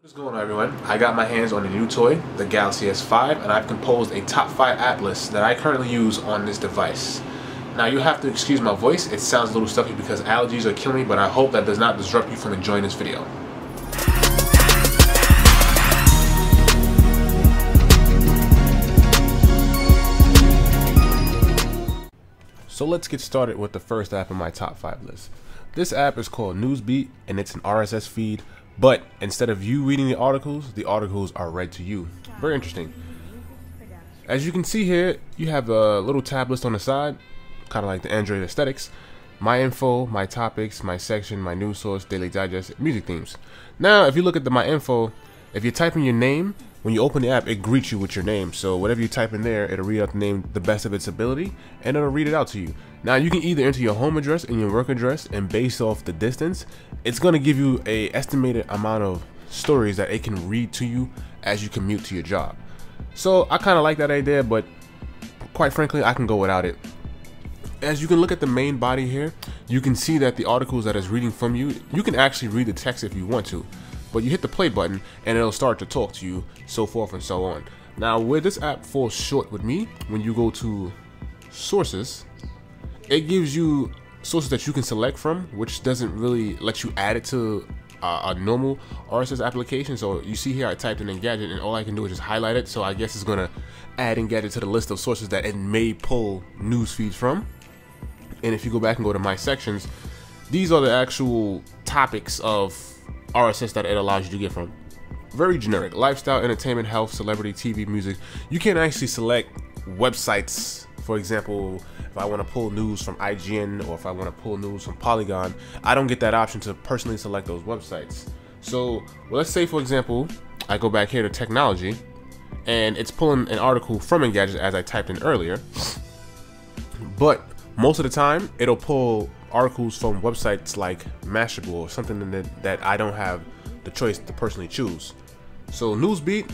What is going on, everyone? I got my hands on a new toy, the Galaxy S5, and I've composed a top 5 app list that I currently use on this device. Now you have to excuse my voice, it sounds a little stuffy because allergies are killing me, but I hope that does not disrupt you from enjoying this video. So let's get started with the first app in my top 5 list. This app is called NewsBeat, and it's an RSS feed, but instead of you reading the articles are read to you. Very interesting. As you can see here, you have a little tab list on the side, kind of like the Android aesthetics. My info, my topics, my section, my news source, daily digest, music themes. Now, if you look at my info, if you type in your name, when you open the app, it greets you with your name. So whatever you type in there, it'll read out the name the best of its ability, and it'll read it out to you. Now you can either enter your home address and your work address, and based off the distance, it's going to give you a estimated amount of stories that it can read to you as you commute to your job. So I kind of like that idea, but quite frankly, I can go without it. As you can look at the main body here, you can see that the articles that it's reading from you, you can actually read the text if you want to. But you hit the play button and it'll start to talk to you, so forth and so on. Now, where this app falls short with me, when you go to sources, it gives you sources that you can select from, which doesn't really let you add it to a normal RSS application. So you see here I typed in Engadget and all I can do is just highlight it. So I guess it's gonna add Engadget to the list of sources that it may pull news feeds from. And if you go back and go to my sections, these are the actual topics of RSS that it allows you to get from. Very generic: lifestyle, entertainment, health, celebrity, TV, music. You can actually select websites. For example, if I want to pull news from IGN or if I want to pull news from Polygon, I don't get that option to personally select those websites. So let's say, for example, I go back here to technology and it's pulling an article from Engadget as I typed in earlier, but most of the time it'll pull articles from websites like Mashable or something that I don't have the choice to personally choose. So NewsBeat,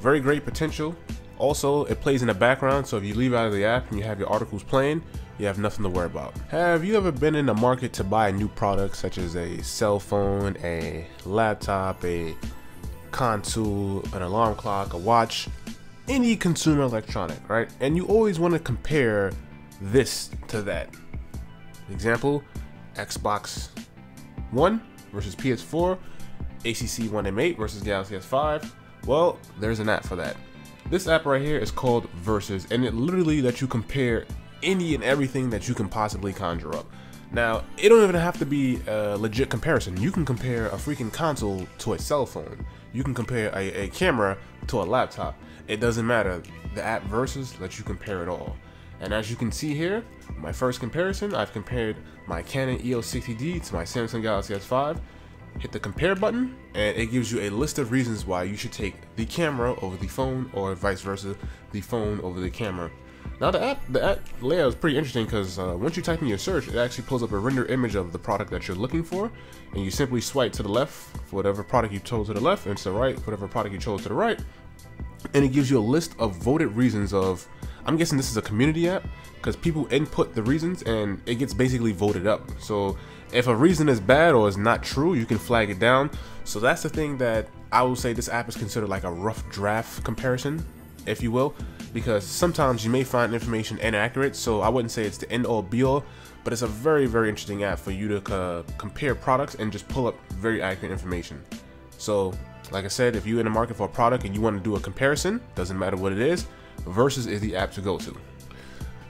very great potential. Also, it plays in the background, so if you leave out of the app and you have your articles playing, you have nothing to worry about. Have you ever been in the market to buy a new product, such as a cell phone, a laptop, a console, an alarm clock, a watch, any consumer electronic, right? And you always want to compare this to that. Example, Xbox One versus PS4, ACC 1M8 versus Galaxy S5. Well, there's an app for that. This app right here is called Versus, and it literally lets you compare any and everything that you can possibly conjure up. Now, it don't even have to be a legit comparison. You can compare a freaking console to a cell phone. You can compare a camera to a laptop. It doesn't matter. The app Versus lets you compare it all. And as you can see here, my first comparison, I've compared my Canon EOS 60D to my Samsung Galaxy S5. Hit the compare button, and it gives you a list of reasons why you should take the camera over the phone, or vice versa, the phone over the camera. Now the app layout is pretty interesting because once you type in your search, it actually pulls up a render image of the product that you're looking for, and you simply swipe to the left for whatever product you chose to the left, and to the right for whatever product you chose to the right. And it gives you a list of voted reasons of, I'm guessing this is a community app, because people input the reasons and it gets basically voted up. So if a reason is bad or is not true, you can flag it down. So that's the thing that I will say this app is considered like a rough draft comparison, if you will, because sometimes you may find information inaccurate. So I wouldn't say it's the end all be all, but it's a very, very interesting app for you to compare products and just pull up very accurate information. So like I said, if you're in the market for a product and you want to do a comparison, doesn't matter what it is, Versus is the app to go to.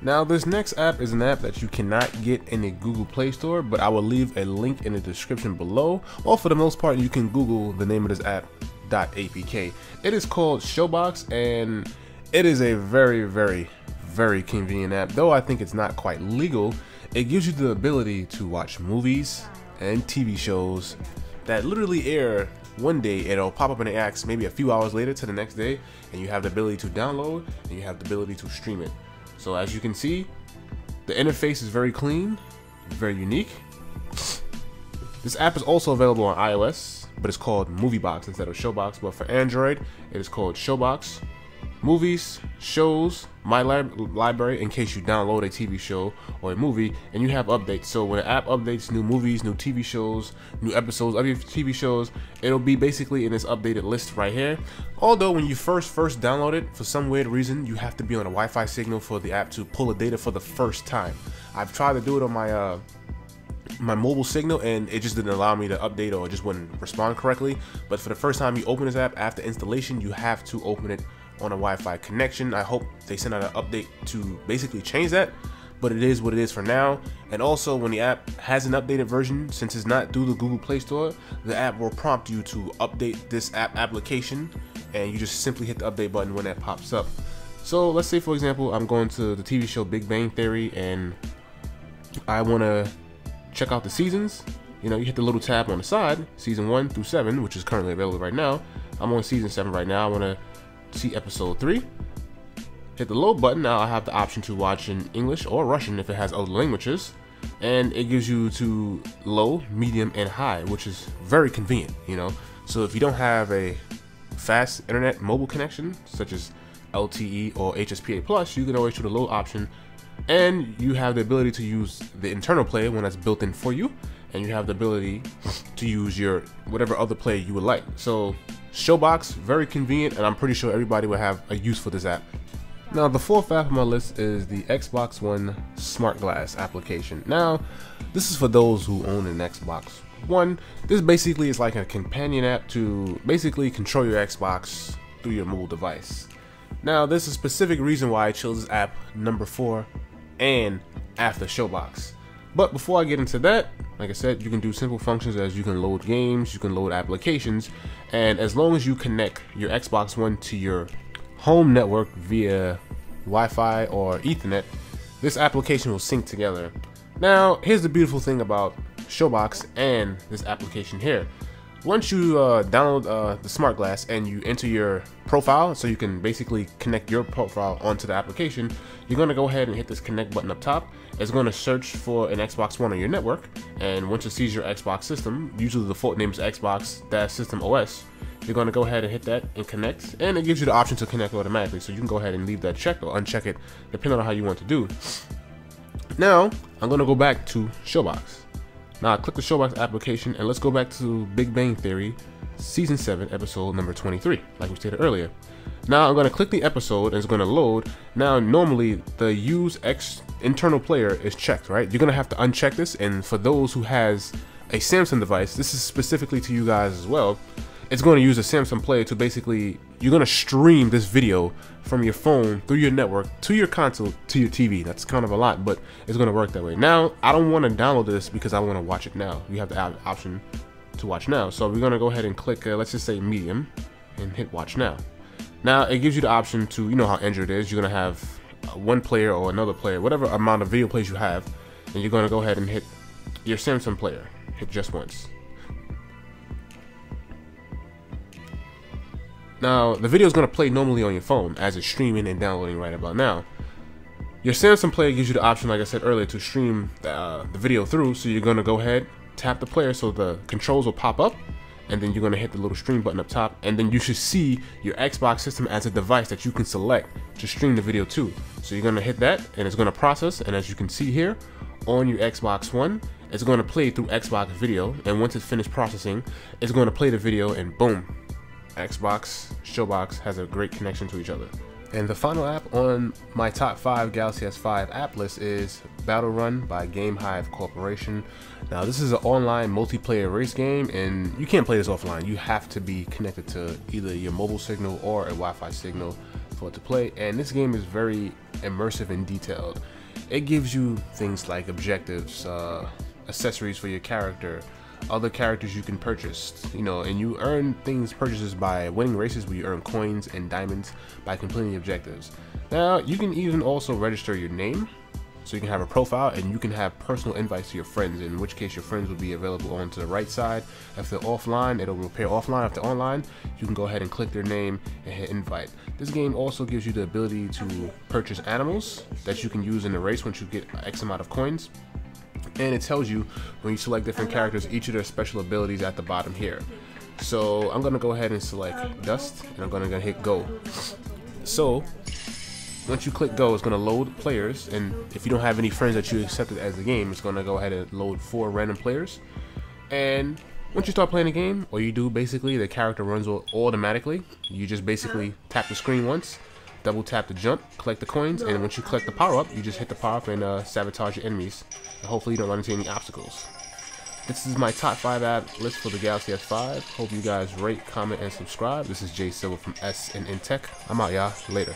Now, this next app is an app that you cannot get in the Google Play Store, but I will leave a link in the description below. Well, for the most part, you can Google the name of this app, .apk. It is called ShowBox, and it is a very, very, very convenient app. Though I think it's not quite legal, it gives you the ability to watch movies and TV shows that literally air one day. It'll pop up in the ads maybe a few hours later to the next day, and you have the ability to download and you have the ability to stream it. So as you can see, the interface is very clean, very unique. This app is also available on iOS, but it's called MovieBox instead of ShowBox. But for Android, it is called ShowBox. movies, shows, my library in case you download a TV show or a movie, and you have updates. So when the app updates new movies, new TV shows, new episodes of your TV shows, it'll be basically in this updated list right here. Although when you first download it, for some weird reason, you have to be on a Wi-Fi signal for the app to pull the data for the first time. I've tried to do it on my mobile signal, and it just didn't allow me to update, or it just wouldn't respond correctly. But for the first time you open this app after installation, you have to open it on a Wi-Fi connection. I hope they send out an update to basically change that, but it is what it is for now. And also, when the app has an updated version, since it's not through the Google Play Store, the app will prompt you to update this application, and you just simply hit the update button when that pops up. So let's say, for example, I'm going to the TV show Big Bang Theory, and I want to check out the seasons. You know, you hit the little tab on the side, season 1 through 7, which is currently available right now. I'm on season 7 right now. I want to see episode 3. Hit the load button. Now I have the option to watch in English or Russian if it has other languages, and it gives you to low, medium, and high, which is very convenient, you know. So if you don't have a fast internet mobile connection such as LTE or HSPA+, you can always choose the low option, and you have the ability to use the internal player when that's built in for you, and you have the ability to use your whatever other player you would like. So ShowBox, very convenient, and I'm pretty sure everybody will have a use for this app. Now, the fourth app on my list is the Xbox One SmartGlass application. Now, this is for those who own an Xbox One. This basically is like a companion app to basically control your Xbox through your mobile device. Now, there's a specific reason why I chose this app number 4 and after ShowBox. But before I get into that, like I said, you can do simple functions as you can load games, you can load applications, and as long as you connect your Xbox One to your home network via Wi-Fi or Ethernet, this application will sync together. Now, here's the beautiful thing about ShowBox and this application here. Once you download the SmartGlass and you enter your profile, so you can basically connect your profile onto the application, you're going to go ahead and hit this connect button up top. It's going to search for an Xbox One on your network, and once it sees your Xbox system, usually the default name is Xbox-System OS, you're going to go ahead and hit that and connect, and it gives you the option to connect automatically, so you can go ahead and leave that checked or uncheck it depending on how you want to do. Now I'm going to go back to ShowBox. Now I click the ShowBox application, and let's go back to Big Bang Theory season 7 episode number 23, like we stated earlier. Now I'm going to click the episode and it's going to load. Now normally the use internal player is checked, right? You're going to have to uncheck this, and for those who has a Samsung device, this is specifically to you guys as well. It's going to use a Samsung player to basically, you're going to stream this video from your phone through your network to your console to your TV. That's kind of a lot, but it's going to work that way. Now, I don't want to download this because I want to watch it now. You have the option to watch now. So we're going to go ahead and click, let's just say medium, and hit watch now. Now, it gives you the option to, you know how Android is, you're going to have one player or another player, whatever amount of video plays you have, and you're going to go ahead and hit your Samsung player. Hit just once. Now, the video is going to play normally on your phone as it's streaming and downloading right about now. Your Samsung player gives you the option, like I said earlier, to stream the video through. So you're going to go ahead, tap the player so the controls will pop up, and then you're going to hit the little stream button up top, and then you should see your Xbox system as a device that you can select to stream the video to. So you're going to hit that, and it's going to process, and as you can see here on your Xbox One, it's going to play through Xbox video, and once it's finished processing, it's going to play the video, and boom, Xbox, ShowBox has a great connection to each other. And the final app on my top 5 Galaxy S5 app list is Battle Run by Game Hive Corporation. Now, this is an online multiplayer race game, and you can't play this offline. You have to be connected to either your mobile signal or a Wi-Fi signal for it to play. And this game is very immersive and detailed. It gives you things like objectives, accessories for your character, other characters you can purchase, you know, and you earn purchases by winning races where you earn coins and diamonds by completing objectives. Now, you can even also register your name, so you can have a profile, and you can have personal invites to your friends, in which case your friends will be available on to the right side. If they're offline, it'll appear offline. If they're online, you can go ahead and click their name and hit invite. This game also gives you the ability to purchase animals that you can use in the race once you get X amount of coins. And it tells you when you select different characters, each of their special abilities at the bottom here. So I'm going to go ahead and select Dust, and I'm going to hit go. So once you click go, it's going to load players, and if you don't have any friends that you accepted as the game, it's going to go ahead and load 4 random players. And once you start playing the game, all you do basically, the character runs automatically. You just basically tap the screen once, double tap to jump, collect the coins, and once you collect the power up, you just hit the power up and sabotage your enemies. And hopefully you don't run into any obstacles. This is my top 5 app list for the Galaxy S5. Hope you guys rate, comment, and subscribe. This is Jay Silva from SNNTEC. I'm out, y'all. Later.